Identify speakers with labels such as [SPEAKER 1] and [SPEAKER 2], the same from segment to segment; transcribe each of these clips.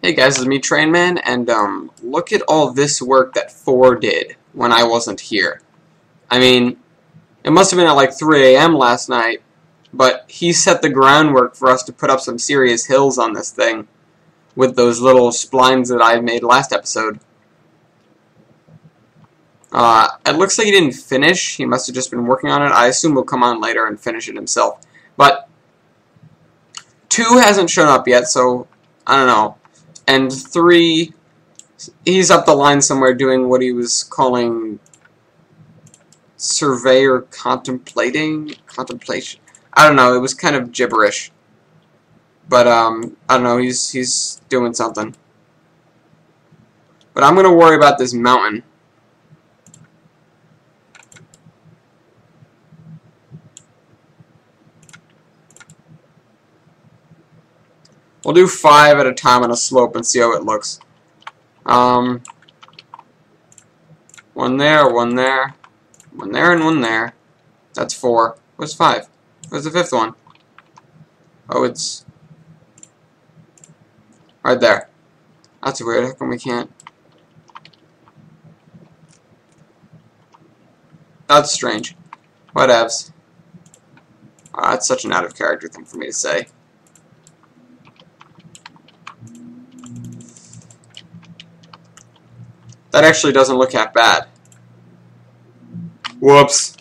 [SPEAKER 1] Hey guys, it's me, Trainman, and look at all this work that 4 did when I wasn't here. I mean, it must have been at like 3 AM last night, but he set the groundwork for us to put up some serious hills on this thing with those little splines that I made last episode. It looks like he didn't finish. He must have just been working on it. I assume he'll come on later and finish it himself. But 2 hasn't shown up yet, so I don't know. And 3, he's up the line somewhere doing what he was calling surveyor contemplation. I don't know, it was kind of gibberish. But I don't know, he's doing something. But I'm gonna worry about this mountain. We'll do 5 at a time on a slope and see how it looks. 1 there, 1 there, 1 there, and 1 there. That's 4. Where's 5? Where's the 5th one? Oh, it's right there. That's weird. How come we can't? That's strange. Whatevs. That's such an out of character thing for me to say. That actually doesn't look that bad. Whoops.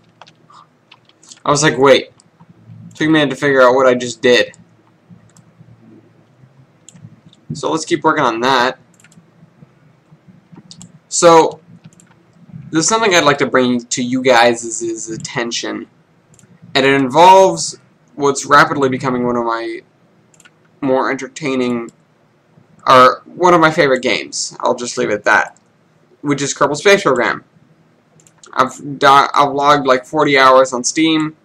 [SPEAKER 1] I was like, wait. Took me a minute to figure out what I just did. So let's keep working on that. So, there's something I'd like to bring to you guys' attention. And it involves what's rapidly becoming one of my more entertaining, or one of my favorite games. I'll just leave it at that. Which is Kerbal Space Program. I've logged like 40 hours on Steam,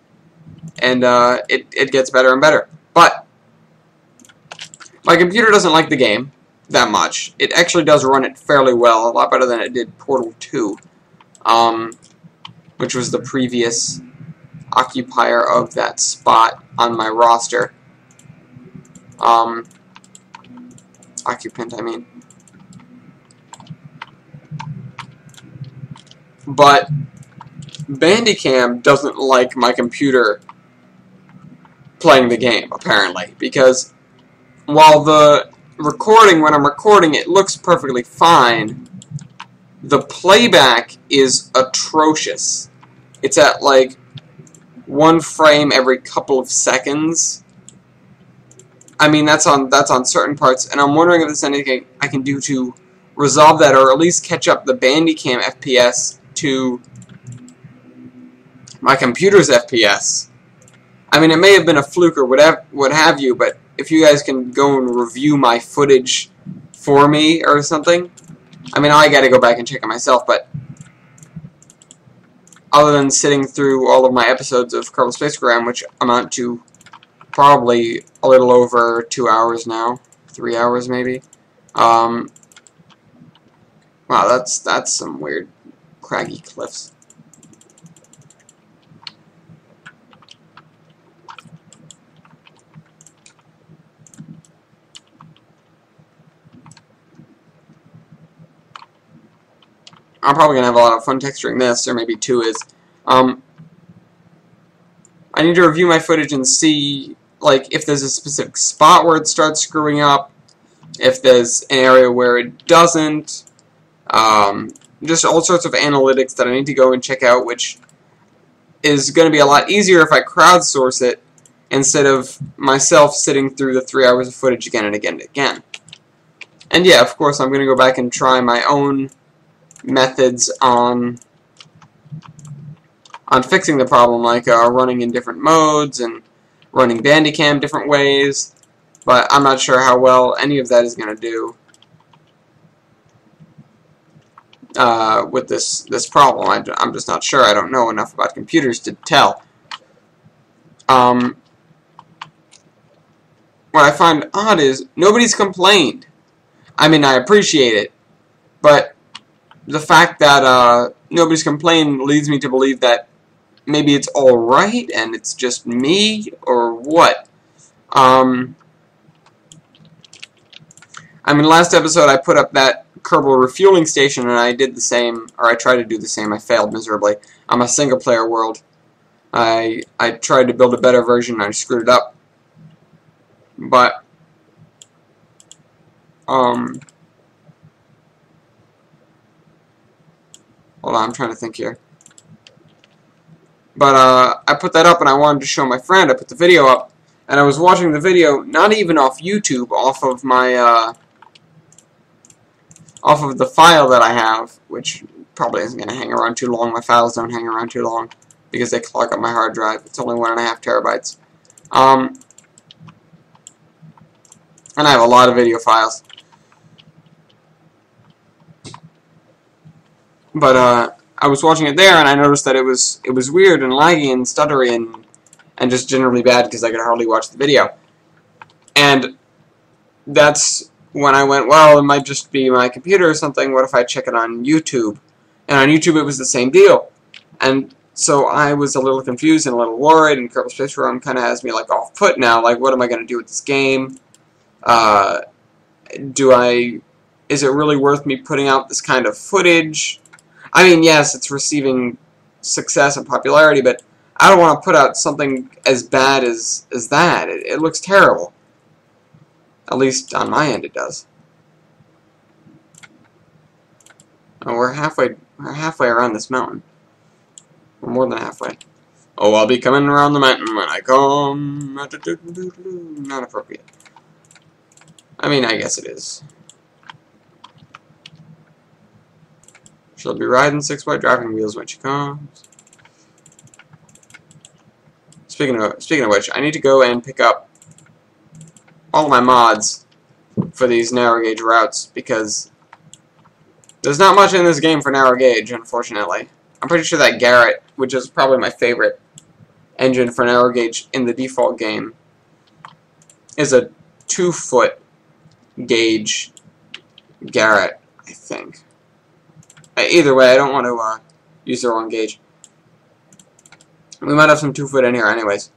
[SPEAKER 1] and it gets better and better. But my computer doesn't like the game that much. It actually does run it fairly well, a lot better than it did Portal 2, which was the previous occupier of that spot on my roster. Occupant, I mean. But Bandicam doesn't like my computer playing the game, apparently, because while the recording, when I'm recording, it looks perfectly fine, the playback is atrocious. It's at like 1 frame every couple of seconds. I mean, that's on certain parts, and I'm wondering if there's anything I can do to resolve that, or at least catch up the Bandicam FPS to my computer's FPS. I mean, it may have been a fluke or what have you, but if you guys can go and review my footage for me or something, I mean, I gotta go back and check it myself, but other than sitting through all of my episodes of Kerbal Space Program, which amount to probably a little over 2 hours now, 3 hours maybe, wow, that's some weird craggy cliffs. I'm probably going to have a lot of fun texturing this, or maybe 2 is. I need to review my footage and see, like, if there's a specific spot where it starts screwing up, if there's an area where it doesn't, just all sorts of analytics that I need to go and check out, which is going to be a lot easier if I crowdsource it instead of myself sitting through the 3 hours of footage again and again and again. And yeah, of course, I'm going to go back and try my own methods on fixing the problem, like running in different modes and running Bandicam different ways, but I'm not sure how well any of that is going to do with this problem. I'm just not sure. I don't know enough about computers to tell. What I find odd is nobody's complained. I mean, I appreciate it, but the fact that nobody's complained leads me to believe that maybe it's alright and it's just me, or what. I mean, last episode I put up that Kerbal refueling station, and I did the same, or I tried to do the same. I failed miserably. I'm a single-player world. I tried to build a better version, and I screwed it up. But, hold on, I'm trying to think here. But, I put that up, and I wanted to show my friend. I put the video up, and I was watching the video, not even off YouTube, off of my, off of the file that I have, which probably isn't going to hang around too long. My files don't hang around too long, because they clog up my hard drive. It's only 1.5 terabytes. And I have a lot of video files. But, I was watching it there, and I noticed that it was weird and laggy and stuttery and just generally bad because I could hardly watch the video. And that's when I went, well, it might just be my computer or something. What if I check it on YouTube? And on YouTube, it was the same deal. And so I was a little confused and a little worried, and Kerbal Space Program kind of has me, like, off put now. Like, what am I going to do with this game? Is it really worth me putting out this kind of footage? I mean, yes, it's receiving success and popularity, but I don't want to put out something as bad as that. It looks terrible. At least on my end it does. Oh, we're halfway around this mountain. We're more than halfway. Oh, I'll be coming around the mountain when I come. Not appropriate. I mean, I guess it is. She'll be riding 6 white driving wheels when she comes. Speaking of which, I need to go and pick up all of my mods for these narrow gauge routes, because there's not much in this game for narrow gauge, unfortunately. I'm pretty sure that Garrett, which is probably my favorite engine for narrow gauge in the default game, is a 2-foot gauge Garrett, I think. Either way, I don't want to use the wrong gauge. We might have some 2-foot in here anyways.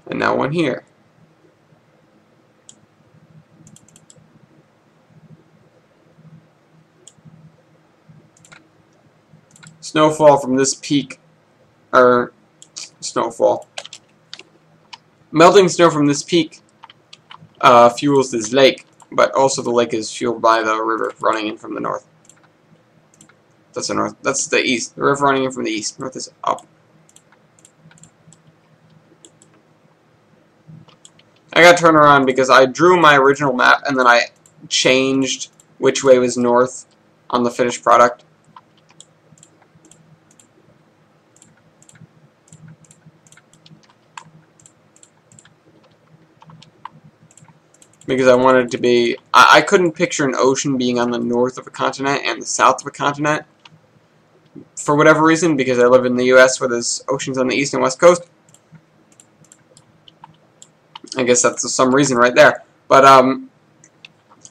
[SPEAKER 1] And now one here. Snowfall from this peak, or snowfall. Melting snow from this peak fuels this lake, but also the lake is fueled by the river running in from the north. That's the north. That's the east. The river running in from the east. North is up. I got to turn around because I drew my original map and then I changed which way was north on the finished product. Because I wanted it to be... I couldn't picture an ocean being on the north of a continent and the south of a continent. For whatever reason, because I live in the US where there's oceans on the east and west coast. I guess that's some reason right there. But,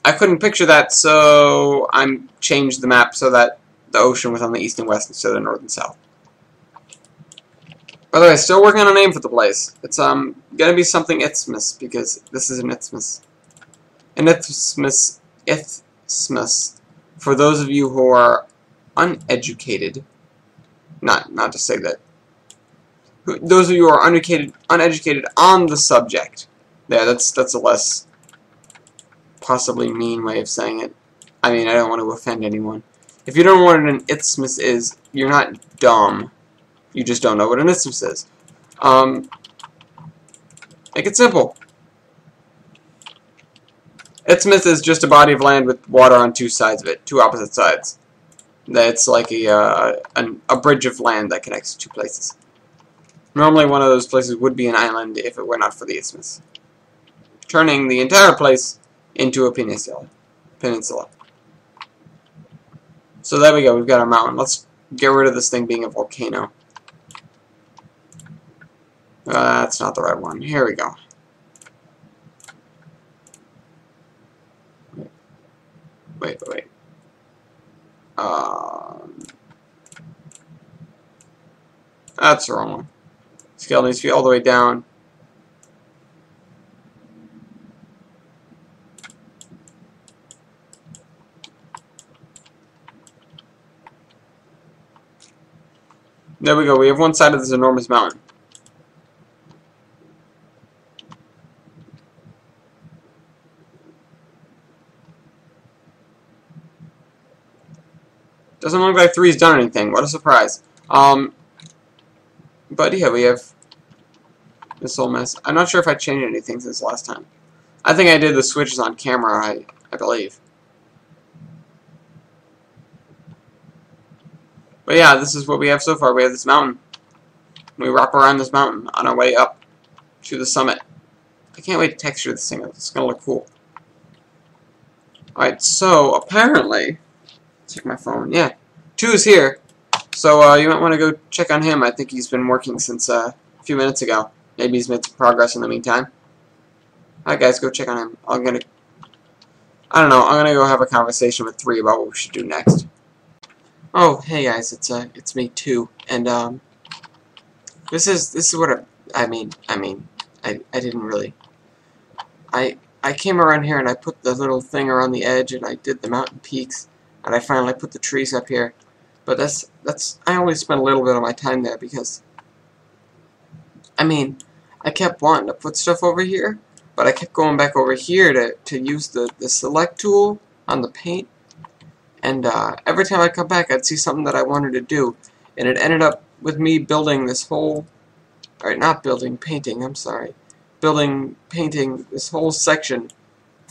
[SPEAKER 1] I couldn't picture that, so I changed the map so that the ocean was on the east and west instead of north and south. By the way, still working on a name for the place. It's, gonna be something isthmus, because this is an isthmus. An isthmus, for those of you who are uneducated, not to say that, those of you who are uneducated on the subject. Yeah, that's a less possibly mean way of saying it. I mean, I don't want to offend anyone. If you don't know what an isthmus is, you're not dumb. You just don't know what an isthmus is. Make it simple. Isthmus is just a body of land with water on two sides of it, two opposite sides. That's like a bridge of land that connects two places. Normally one of those places would be an island if it were not for the isthmus, turning the entire place into a peninsula. So there we go, we've got our mountain. Let's get rid of this thing being a volcano. That's not the right one. Here we go. Wait. That's the wrong one. Scale needs to be all the way down. There we go. We have one side of this enormous mountain. Doesn't look like 3's done anything. What a surprise. But yeah, we have this whole mess. I'm not sure if I changed anything since last time. I think I did the switches on camera, I believe. But yeah, this is what we have so far. We have this mountain. We wrap around this mountain on our way up to the summit. I can't wait to texture this thing. It's going to look cool. Alright, so apparently, check my phone. Yeah, 2 is here. So you might want to go check on him. I think he's been working since a few minutes ago. Maybe he's made some progress in the meantime. Alright guys, go check on him. I don't know, I'm gonna go have a conversation with 3 about what we should do next. Oh, hey guys, it's me too. And this is what I didn't really. I came around here and I put the little thing around the edge and I did the mountain peaks and I finally put the trees up here. But I only spent a little bit of my time there because I kept wanting to put stuff over here, but I kept going back over here to use the select tool on the paint, and every time I come back I'd see something that I wanted to do, and it ended up with me building this whole, painting this whole section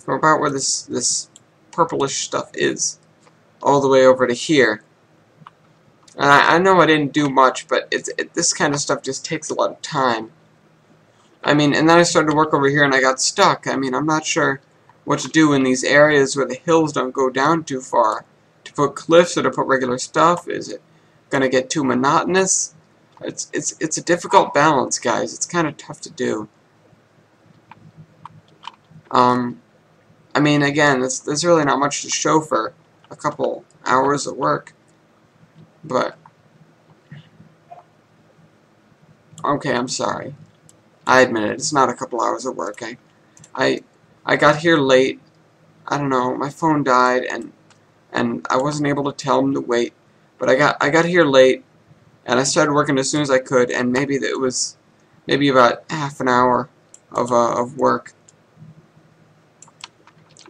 [SPEAKER 1] from about where this purplish stuff is, all the way over to here. And I know I didn't do much, but this kind of stuff just takes a lot of time. And then I started to work over here and I got stuck. I'm not sure what to do in these areas where the hills don't go down too far. To put cliffs or to put regular stuff? Is it going to get too monotonous? It's a difficult balance, guys. It's kind of tough to do. Again, there's really not much to show for a couple hours of work. But okay, I'm sorry. I admit it. It's not a couple hours of work. I got here late. I don't know. My phone died, and I wasn't able to tell them to wait. But I got here late, and I started working as soon as I could. And maybe it was about half an hour of work.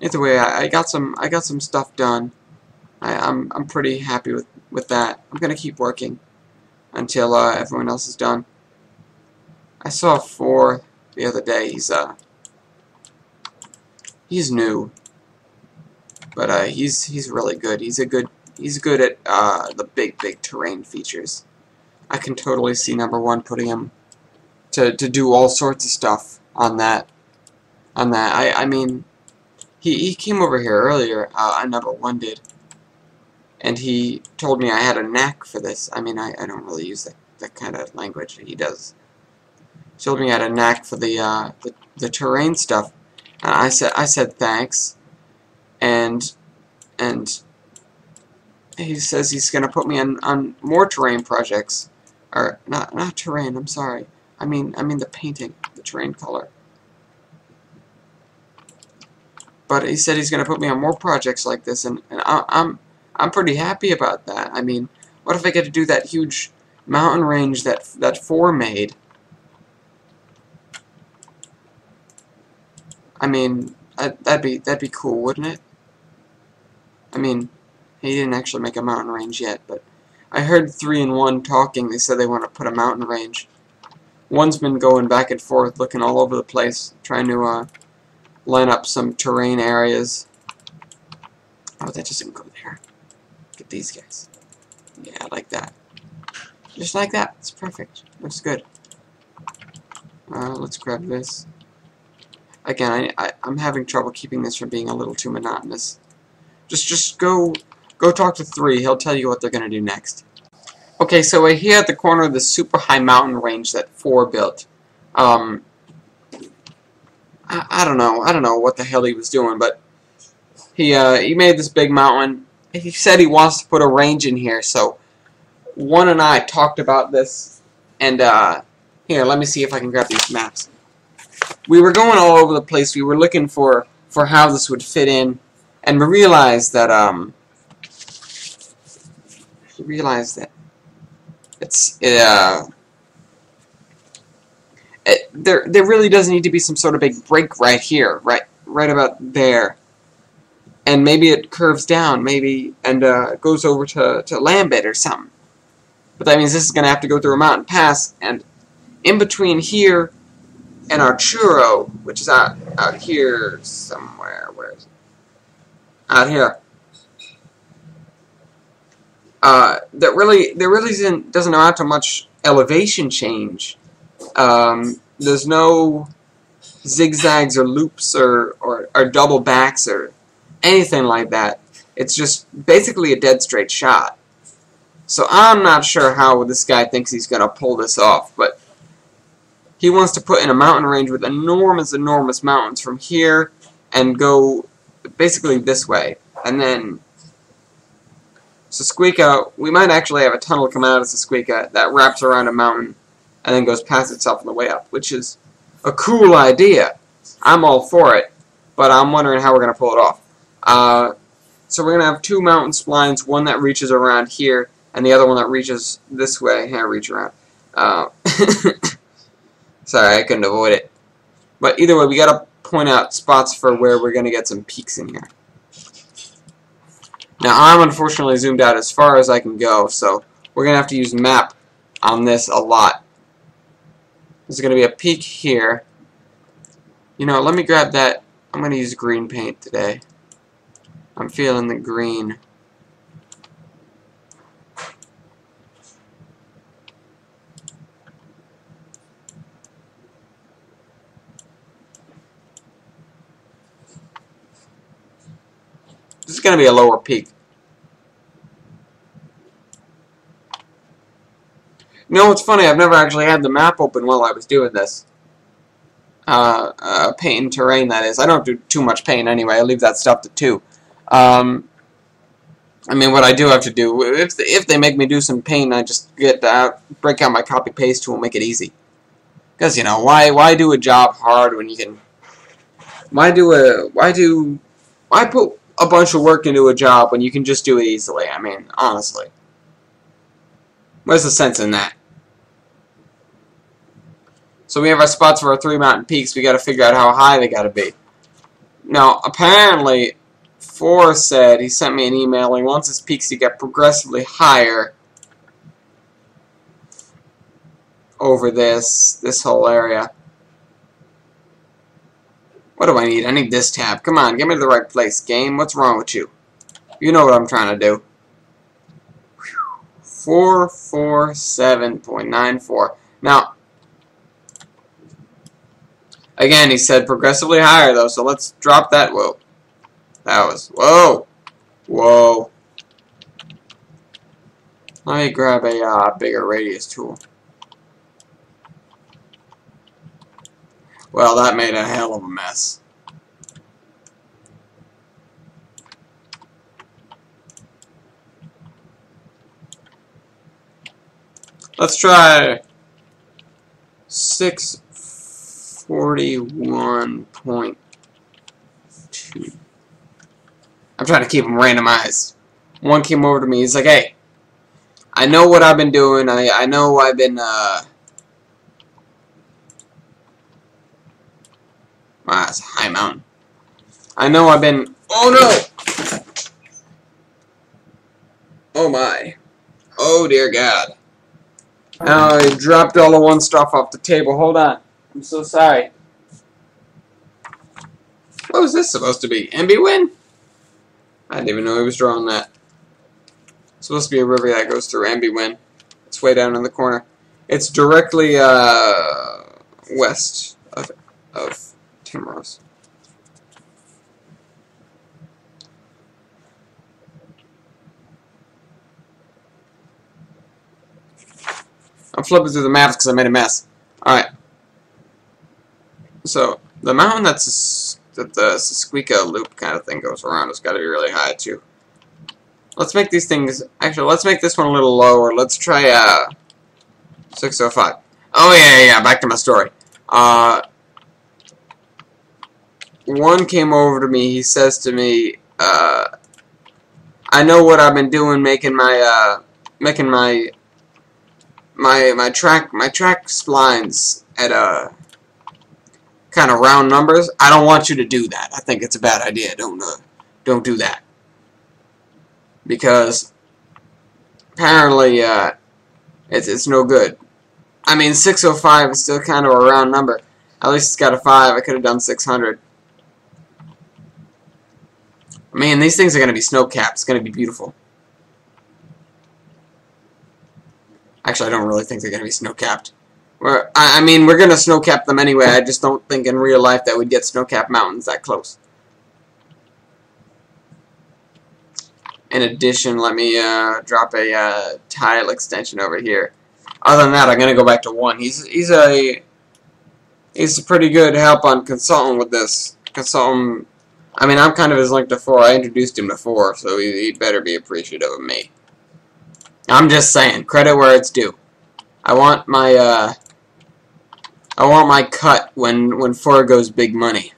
[SPEAKER 1] Either way, I got some stuff done. I'm pretty happy with that. I'm gonna keep working until everyone else is done. I saw 4 the other day. He's new, but he's really good. He's good at the big terrain features. I can totally see #1 putting him to do all sorts of stuff on that. He came over here earlier. #1 did. And he told me I had a knack for this. I don't really use that kind of language. He does. He told me I had a knack for the terrain stuff. And I said thanks. And he says he's gonna put me on more terrain projects. Or not terrain. I'm sorry. I mean the painting, the terrain color. But he said he's gonna put me on more projects like this, and I'm pretty happy about that. What if I get to do that huge mountain range that 4 made? That'd be cool, wouldn't it? He didn't actually make a mountain range yet, but I heard 3 and 1 talking. They said they want to put a mountain range. One's been going back and forth, looking all over the place, trying to line up some terrain areas. Oh, that doesn't go there. Get these guys. Yeah, like that. Just like that. It's perfect. Looks good. Let's grab this. Again, I'm having trouble keeping this from being a little too monotonous. Just go talk to 3. He'll tell you what they're gonna do next. Okay, so we're here at the corner of the super high mountain range that 4 built. I don't know what the hell he was doing, but He made this big mountain. He said he wants to put a range in here, so One and I talked about this, and here, let me see if I can grab these maps. We were going all over the place. We were looking for how this would fit in, and we realized that there really does need to be some sort of big break right here, right about there. And maybe it curves down, maybe, and goes over to Lambit or something. But that means this is going to have to go through a mountain pass, and in between here and Arturo, which is out here somewhere, where is it? Out here. There really doesn't amount to much elevation change. There's no zigzags or loops or double backs or anything like that. It's just basically a dead straight shot. So I'm not sure how this guy thinks he's going to pull this off, but he wants to put in a mountain range with enormous mountains from here and go basically this way. And then Susqueka, we might actually have a tunnel come out of Susqueka that wraps around a mountain and then goes past itself on the way up, which is a cool idea. I'm all for it, but I'm wondering how we're going to pull it off. So we're going to have two mountain splines, one that reaches around here, and the other one that reaches this way. Here, reach around. Sorry, I couldn't avoid it. But either way, we got to point out spots for where we're going to get some peaks in here. Now, I'm unfortunately zoomed out as far as I can go, so we're going to have to use map on this a lot. There's going to be a peak here. You know, let me grab that. I'm going to use green paint today. I'm feeling the green. This is going to be a lower peak. You know what's funny? I've never actually had the map open while I was doing this. Painting terrain, that is. I don't do too much paint anyway. I leave that stuff to 2. I mean, what I do have to do, if they make me do some paint, I just break out my copy-paste tool and make it easy. Because, you know, why do a job hard when you can... Why put a bunch of work into a job when you can just do it easily? I mean, honestly. What's the sense in that? So we have our spots for our 3 mountain peaks. We got to figure out how high they got to be. Now, apparently, said, he sent me an email, he wants his peaks to get progressively higher over this whole area. What do I need? I need this tab. Come on, get me to the right place, game. What's wrong with you? You know what I'm trying to do. 447.94. Now, again, he said progressively higher, though, so let's drop that. Whoa. That was... Whoa! Whoa. Let me grab a bigger radius tool. Well, that made a hell of a mess. Let's try 641.2. I'm trying to keep them randomized. One came over to me. He's like, hey, I know what I've been doing. I know I've been, wow, it's a high mountain. I know I've been... Oh, no! Oh, my. Oh, dear God. Now, I dropped all the one stuff off the table. Hold on. I'm so sorry. What was this supposed to be? MB Win? I didn't even know he was drawing that. It's supposed to be a river that goes through MB Win. It's way down in the corner. It's directly west of Temmeros. I'm flipping through the maps because I made a mess. Alright. So, the mountain that's that the Susqueka loop kind of thing goes around. It's got to be really high too. Let's make these things. Actually, let's make this one a little lower. Let's try 605. Oh yeah. Back to my story. One came over to me. He says to me, "I know what I've been doing, making my track splines at kind of round numbers. I don't want you to do that. I think it's a bad idea. Don't do that, because apparently it's no good. I mean, 605 is still kind of a round number. At least it's got a 5. I could have done 600. Man, these things are going to be snow-capped. It's going to be beautiful. Actually, I don't really think they're going to be snow-capped. I mean, we're going to snow-cap them anyway. I just don't think in real life that we'd get snow-capped mountains that close. In addition, let me drop a tile extension over here. Other than that, I'm going to go back to 1. He's a pretty good help on consulting with this. Consulting. I mean, I'm kind of his link to 4. I introduced him to 4, so he'd better be appreciative of me. I'm just saying, credit where it's due. I want my cut when 4 goes big money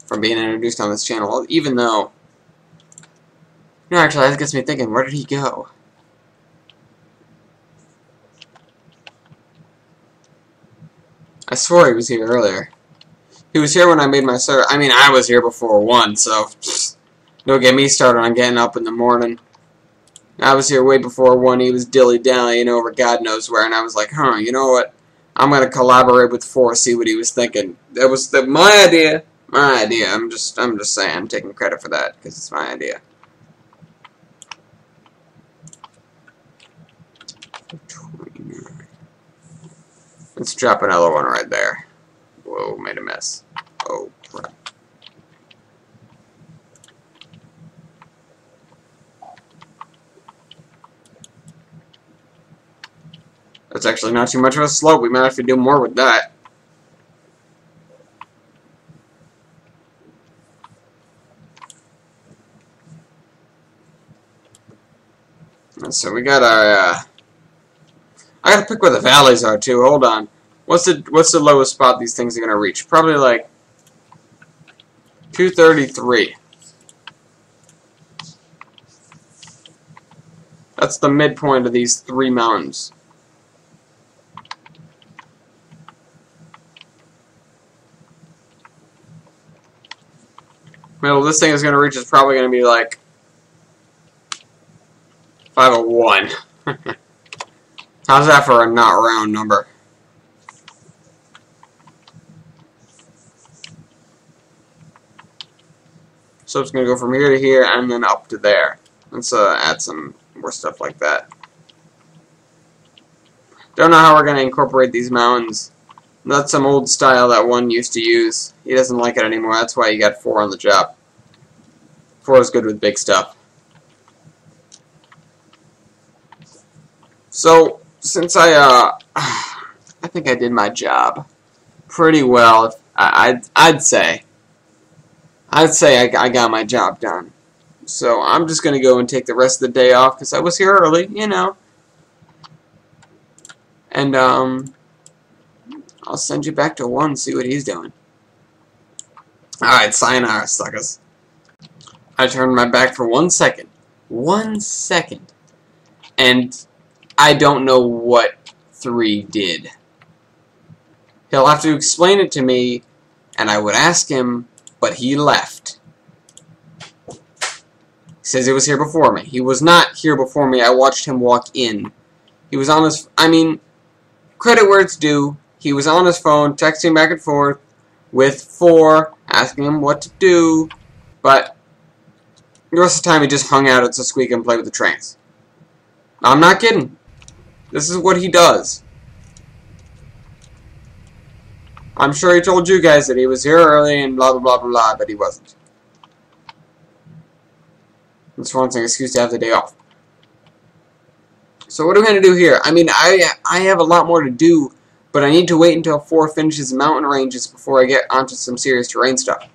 [SPEAKER 1] from being introduced on this channel. Even though, no, actually, that gets me thinking. Where did he go? I swore he was here earlier. He was here when I made my server. I mean, I was here before 1, so don't get me started on getting up in the morning. I was here way before 1. He was dilly-dallying over God knows where, and I was like, huh, you know what? I'm going to collaborate with 4, see what he was thinking. That was my idea. My idea. I'm just saying, I'm taking credit for that, because it's my idea. Let's drop another one right there. Whoa, made a mess. Oh, crap. That's actually not too much of a slope. We might have to do more with that. And so we got our, I gotta pick where the valleys are too. Hold on. What's the lowest spot these things are gonna reach? Probably like 233. That's the midpoint of these 3 mountains. Middle this thing is gonna reach is probably gonna be like 501. How's that for a not round number? So it's going to go from here to here and then up to there. Let's add some more stuff like that. Don't know how we're going to incorporate these mountains. That's some old style that 1 used to use. He doesn't like it anymore. That's why he got 4 on the job. 4 is good with big stuff. So, since I think I did my job pretty well, I'd say I got my job done. So I'm just gonna go and take the rest of the day off because I was here early, you know. And I'll send you back to 1, see what he's doing. Alright, sayonara, suckers. I turned my back for 1 second. 1 second. And I don't know what 3 did. He'll have to explain it to me, and I would ask him, but he left. He says he was here before me. He was not here before me. I watched him walk in. He was on his... I mean, credit where it's due. He was on his phone, texting back and forth with 4, asking him what to do, but the rest of the time he just hung out at Susqueka and played with the trains. I'm not kidding. This is what he does. I'm sure he told you guys that he was here early and blah blah blah blah blah, but he wasn't. This wants an excuse to have the day off. So what are we going to do here? I mean, I have a lot more to do, but I need to wait until 4 finishes mountain ranges before I get onto some serious terrain stuff.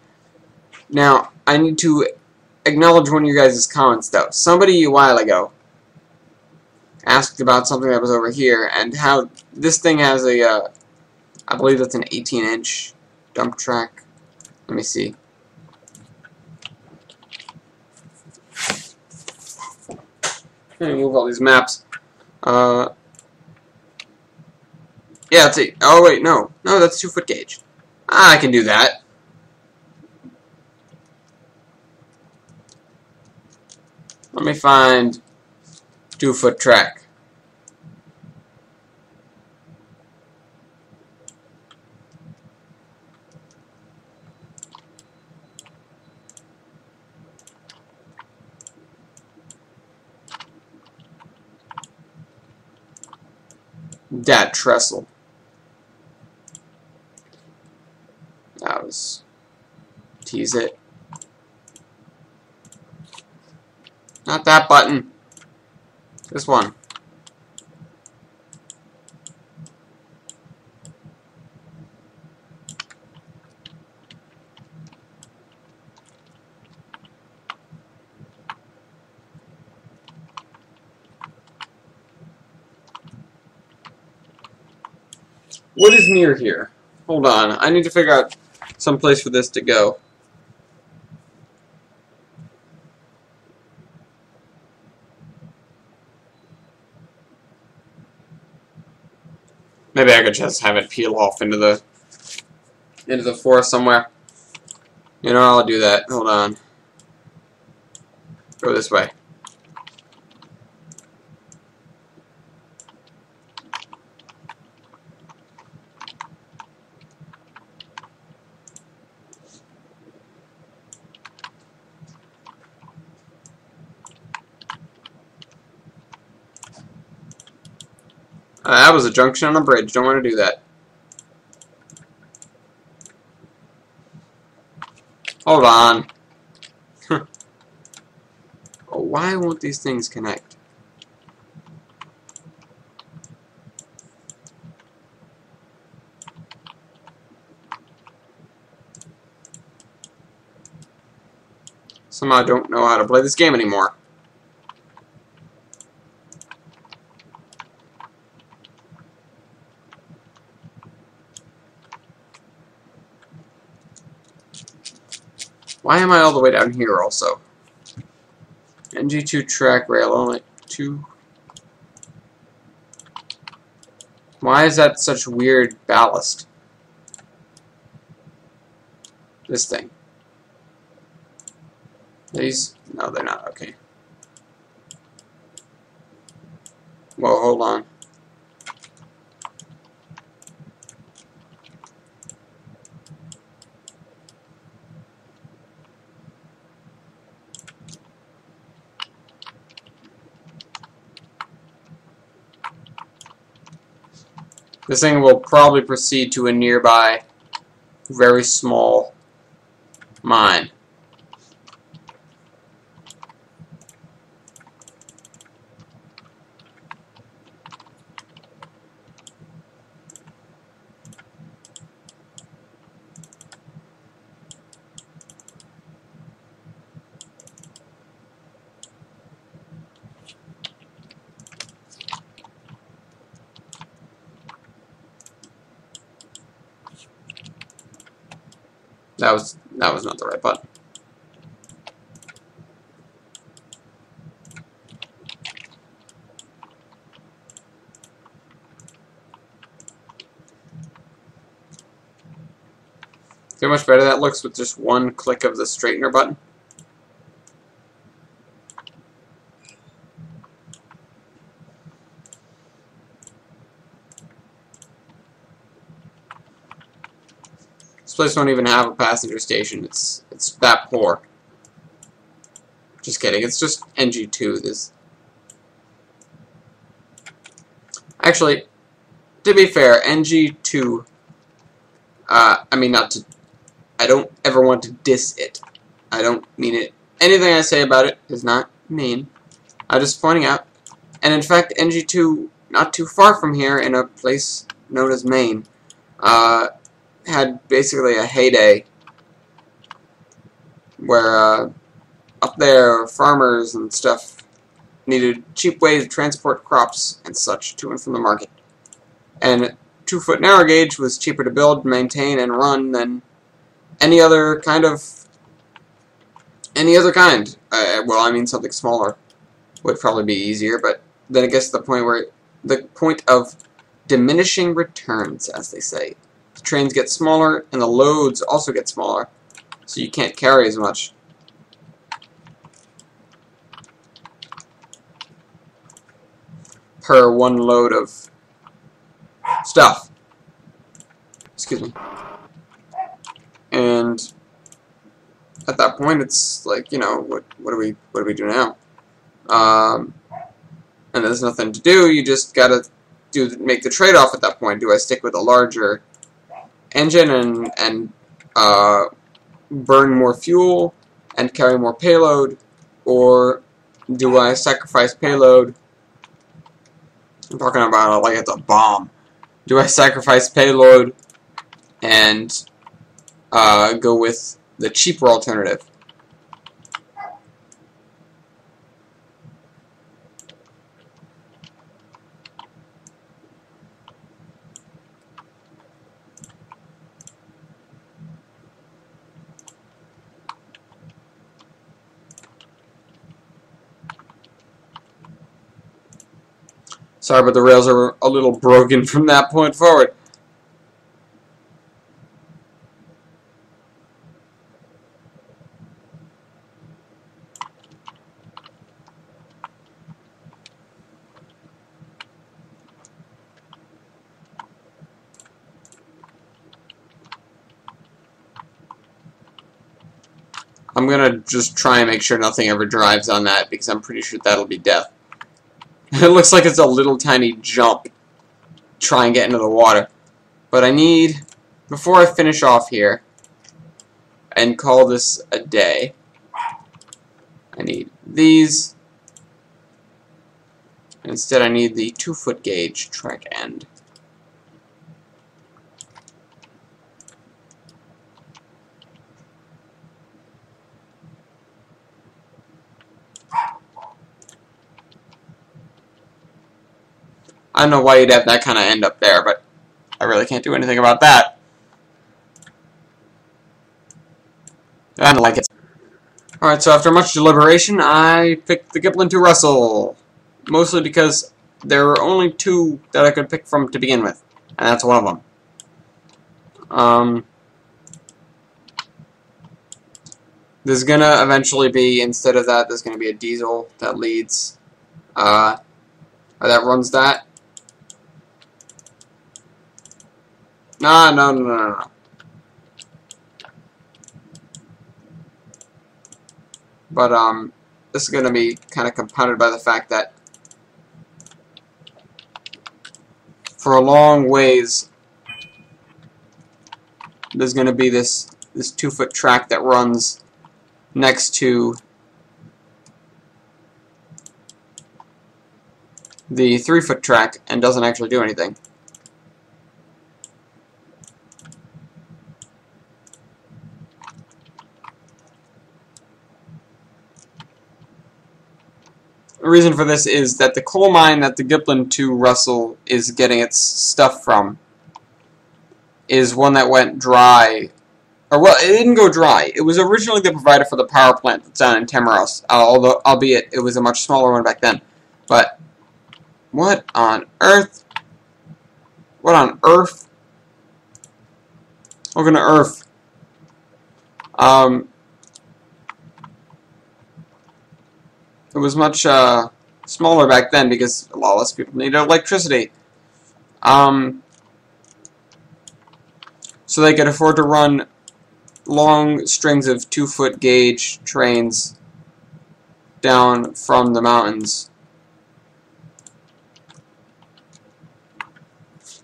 [SPEAKER 1] Now, I need to acknowledge one of you guys' comments, though. Somebody a while ago asked about something that was over here, and how this thing has a, I believe that's an 18-inch dump track. Let me see. Let me move all these maps. Yeah, let's see. Oh, wait, no. No, that's 2-foot gauge. I can do that. Let me find 2-foot track. Dat trestle. That was... tease it. Not that button. This one. What is near here? Hold on. I need to figure out some place for this to go. Maybe I could just have it peel off into the forest somewhere. You know, I'll do that. Hold on. Go this way. That was a junction on a bridge. Don't want to do that. Hold on. Oh, why won't these things connect? Somehow I don't know how to play this game anymore. Why am I all the way down here also? NG2 track rail, only 2. Why is that such weird ballast? This thing. These? No, they're not. Okay. Whoa, hold on. This thing will probably proceed to a nearby, very small mine. That was not the right button. See how much better that looks with just one click of the straightener button? This place don't even have a passenger station. It's that poor. Just kidding. It's just NG2. This. Actually, to be fair, NG2. I mean, not to. I don't ever want to diss it. I don't mean it. Anything I say about it is not mean. I'm just pointing out. And in fact, NG2, not too far from here, in a place known as Maine, had basically a heyday where up there farmers and stuff needed cheap ways to transport crops and such to and from the market. And 2-foot narrow gauge was cheaper to build, maintain, and run than any other kind. Well, I mean, something smaller would probably be easier, but then it gets to the point of diminishing returns, as they say. The trains get smaller, and the loads also get smaller, so you can't carry as much. Per one load of stuff. Excuse me. And at that point, it's like, you know, what do we do now? And there's nothing to do. You just gotta make the trade-off at that point. Do I stick with a larger engine and burn more fuel and carry more payload, or do I sacrifice payload? I'm talking about it like it's a bomb. Do I sacrifice payload and go with the cheaper alternative? Sorry, but the rails are a little broken from that point forward. I'm gonna just try and make sure nothing ever drives on that, because I'm pretty sure that'll be death. It looks like it's a little tiny jump. Try and get into the water. But I need, before I finish off here and call this a day, I need these. Instead I need the 2-foot gauge track end. I don't know why you'd have that kind of end up there, but I really can't do anything about that. I don't like it. Alright, so after much deliberation, I picked the Giplin to Russell. Mostly because there were only 2 that I could pick from to begin with. And that's one of them. There's gonna eventually be, instead of that, there's gonna be a diesel that leads, or that runs that. No. But, this is going to be kind of compounded by the fact that for a long ways, there's going to be this 2-foot track that runs next to the 3-foot track and doesn't actually do anything. The reason for this is that the coal mine that the Giplin to Russell is getting its stuff from is one that went dry. Or, well, it didn't go dry. It was originally the provider for the power plant that's down in Temmeros, albeit it was a much smaller one back then. But what on earth? What on earth? Welcome to Earth. It was much smaller back then because a lot less people needed electricity. So they could afford to run long strings of 2-foot gauge trains down from the mountains.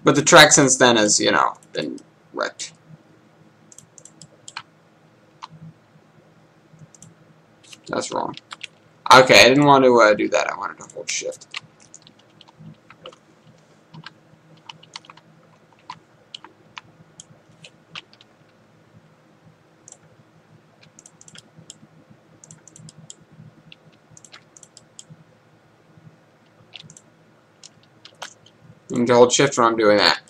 [SPEAKER 1] But the track since then has, you know, been wrecked. That's wrong. Okay, I didn't want to do that. I wanted to hold shift. need to hold shift when I'm doing that.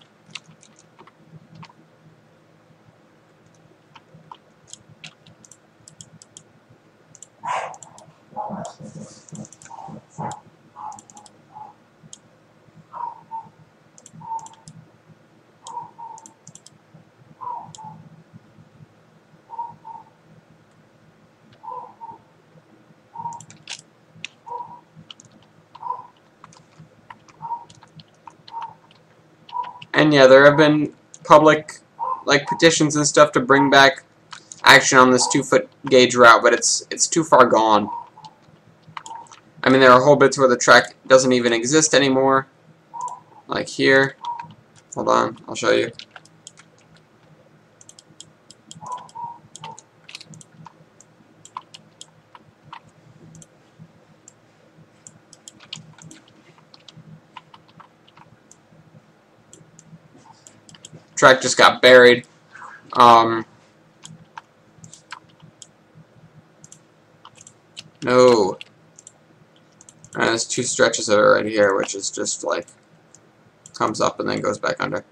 [SPEAKER 1] And yeah, there have been public petitions and stuff to bring back action on this 2-foot gauge route, but it's too far gone. I mean, there are whole bits where the track doesn't even exist anymore. Like here. Hold on, I'll show you. Track just got buried. No. And there's 2 stretches of it right here, which is just like comes up and then goes back under.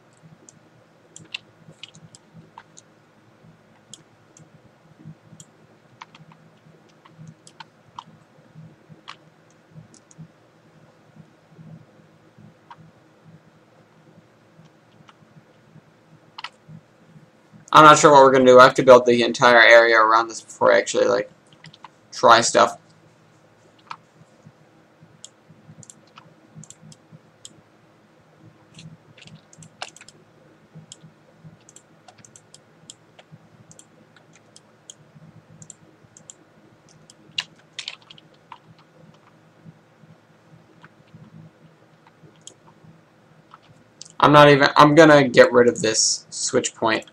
[SPEAKER 1] I'm not sure what we're gonna do. I have to build the entire area around this before I actually like try stuff. I'm gonna get rid of this switch point.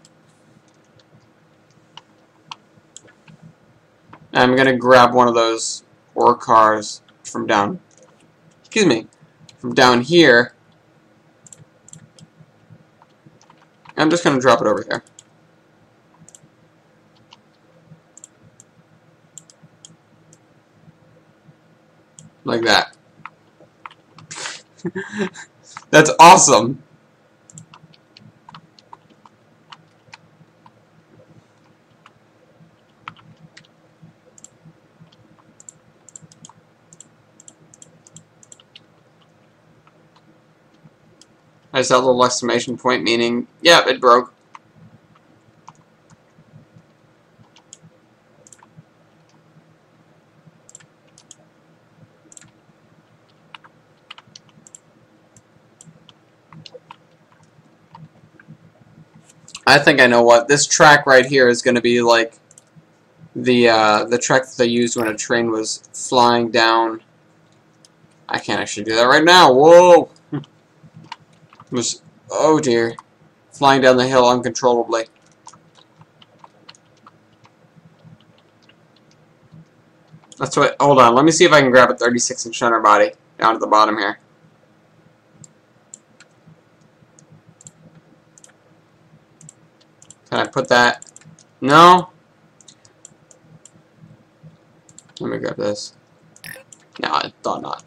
[SPEAKER 1] And I'm gonna grab one of those ore cars from down, from down here. I'm just gonna drop it over here. Like that. That's awesome. I just have a little exclamation point meaning, yeah, it broke. I think I know what. This track right here is going to be like the track that they used when a train was flying down. I can't actually do that right now. Whoa! Oh dear. Flying down the hill uncontrollably. That's what. Hold on. Let me see if I can grab a 36-inch underbody down at the bottom here. Can I put that? No? Let me grab this. No, I thought not.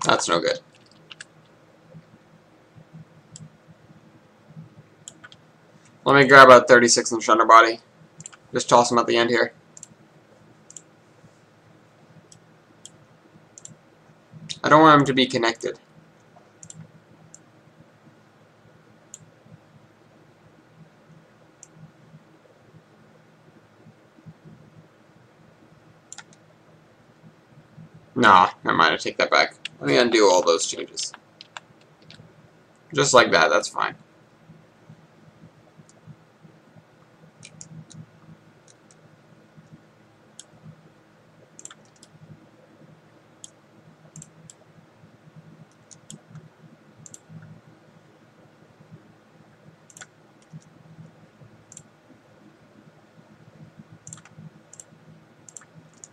[SPEAKER 1] That's no good. Let me grab a 36-inch underbody. Just toss them at the end here. I don't want them to be connected. Nah, never mind, I take that back. Let me undo all those changes. Just like that, that's fine.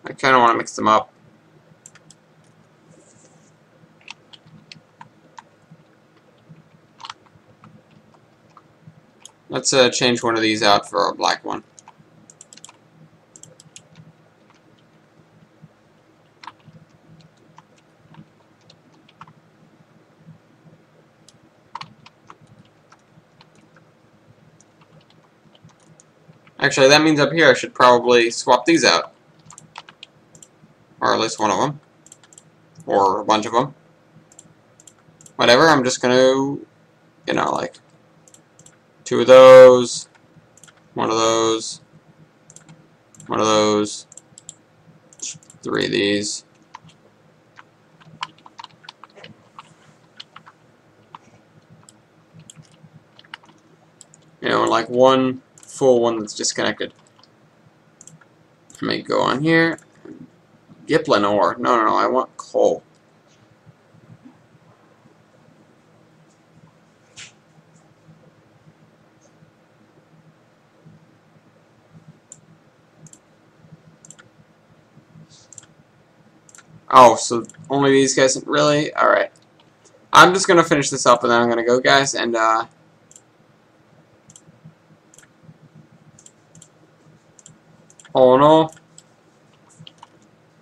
[SPEAKER 1] I kind of want to mix them up. Let's change one of these out for a black one. Actually, that means up here I should probably swap these out. Or at least one of them. Or a bunch of them. Whatever, I'm just gonna, you know, like, 2 of those, 1 of those, 1 of those, 3 of these. You know, like one full one that's disconnected. Let me go on here. Giplin ore. No, I want coal. Oh, so only these guys? Really? Alright. I'm just gonna finish this up and then I'm gonna go, guys, and, all in all,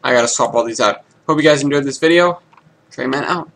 [SPEAKER 1] I gotta swap all these out. Hope you guys enjoyed this video. Trayman out.